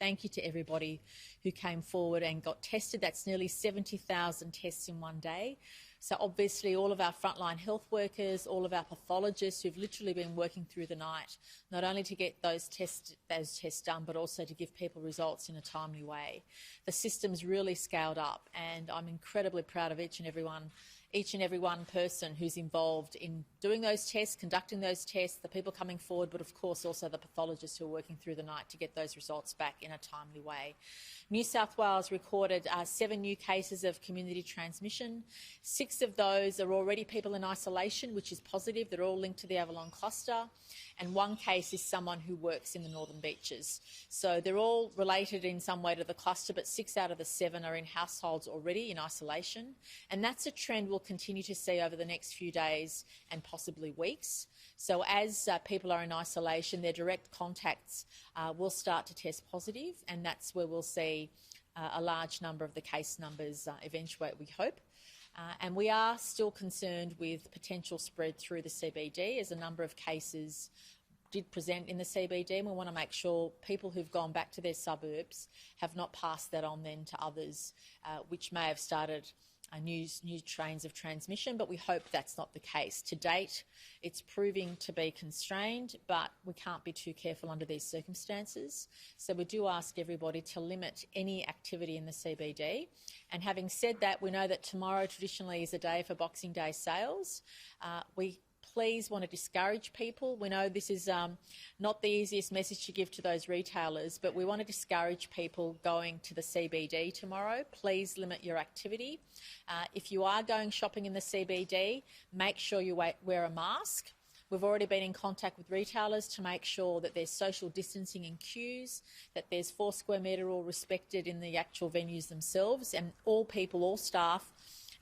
thank you to everybody who came forward and got tested. That's nearly 70,000 tests in one day. So obviously all of our frontline health workers, all of our pathologists who've literally been working through the night, not only to get those tests done, but also to give people results in a timely way. The system's really scaled up, and I'm incredibly proud of each and every one person who's involved in doing those tests, conducting those tests, the people coming forward, but of course also the pathologists who are working through the night to get those results back in a timely way. New South Wales recorded 7 new cases of community transmission. 6 of those are already people in isolation, which is positive. They're all linked to the Avalon cluster. And 1 case is someone who works in the Northern Beaches. So they're all related in some way to the cluster, but 6 out of the 7 are in households already in isolation. And that's a trend we'll continue to see over the next few days and possibly weeks. So as people are in isolation, their direct contacts will start to test positive, and that's where we'll see a large number of the case numbers eventuate, we hope. And we are still concerned with potential spread through the CBD, as a number of cases did present in the CBD, and we want to make sure people who've gone back to their suburbs have not passed that on then to others, which may have started new trains of transmission, but we hope that's not the case. To date, it's proving to be constrained, but we can't be too careful under these circumstances. So we do ask everybody to limit any activity in the CBD. And having said that, we know that tomorrow traditionally is a day for Boxing Day sales. We please want to discourage people. We know this is not the easiest message to give to those retailers, but we want to discourage people going to the CBD tomorrow. Please limit your activity. If you are going shopping in the CBD, make sure you wear a mask. We've already been in contact with retailers to make sure that there's social distancing in queues, that there's 4 square metre rule respected in the actual venues themselves, and all people, all staff,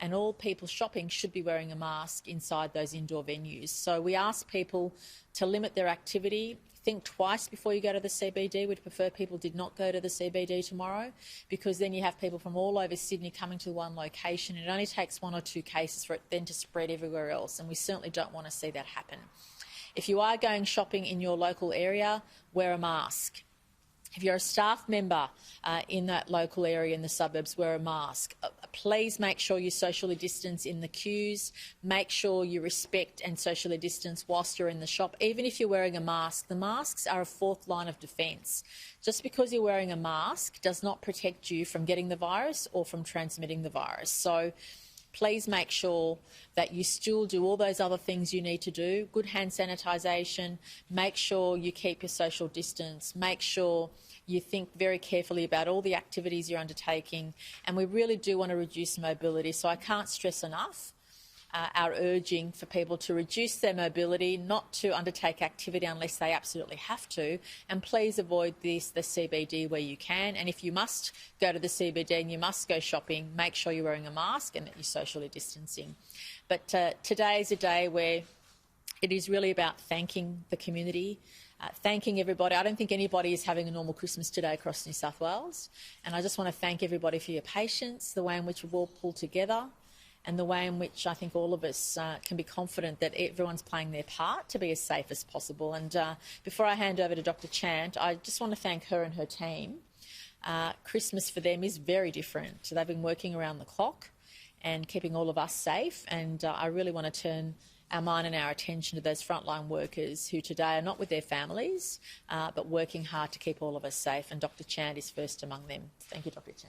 and all people shopping should be wearing a mask inside those indoor venues. So we ask people to limit their activity. Think twice before you go to the CBD. We'd prefer people did not go to the CBD tomorrow, because then you have people from all over Sydney coming to one location. It only takes 1 or 2 cases for it then to spread everywhere else, and we certainly don't want to see that happen. If you are going shopping in your local area, wear a mask. If you're a staff member in that local area in the suburbs, wear a mask. Please make sure you socially distance in the queues. Make sure you respect and socially distance whilst you're in the shop. Even if you're wearing a mask, the masks are a 4th line of defence. Just because you're wearing a mask does not protect you from getting the virus or from transmitting the virus. So please make sure that you still do all those other things you need to do. Good hand sanitisation, make sure you keep your social distance, make sure you think very carefully about all the activities you're undertaking, and we really do want to reduce mobility. So I can't stress enough our urging for people to reduce their mobility, not to undertake activity unless they absolutely have to, and please avoid the CBD where you can. And if you must go to the CBD and you must go shopping, make sure you're wearing a mask and that you're socially distancing. But today is a day where it is really about thanking the community, thanking everybody. I don't think anybody is having a normal Christmas today across New South Wales, and I just want to thank everybody for your patience, the way in which we've all pulled together, and the way in which I think all of us can be confident that everyone's playing their part to be as safe as possible. And before I hand over to Dr. Chant, I just want to thank her and her team. Christmas for them is very different. So they've been working around the clock and keeping all of us safe, and I really want to turn our mind and our attention to those frontline workers who today are not with their families, but working hard to keep all of us safe, and Dr. Chant is first among them. Thank you, Dr. Chant.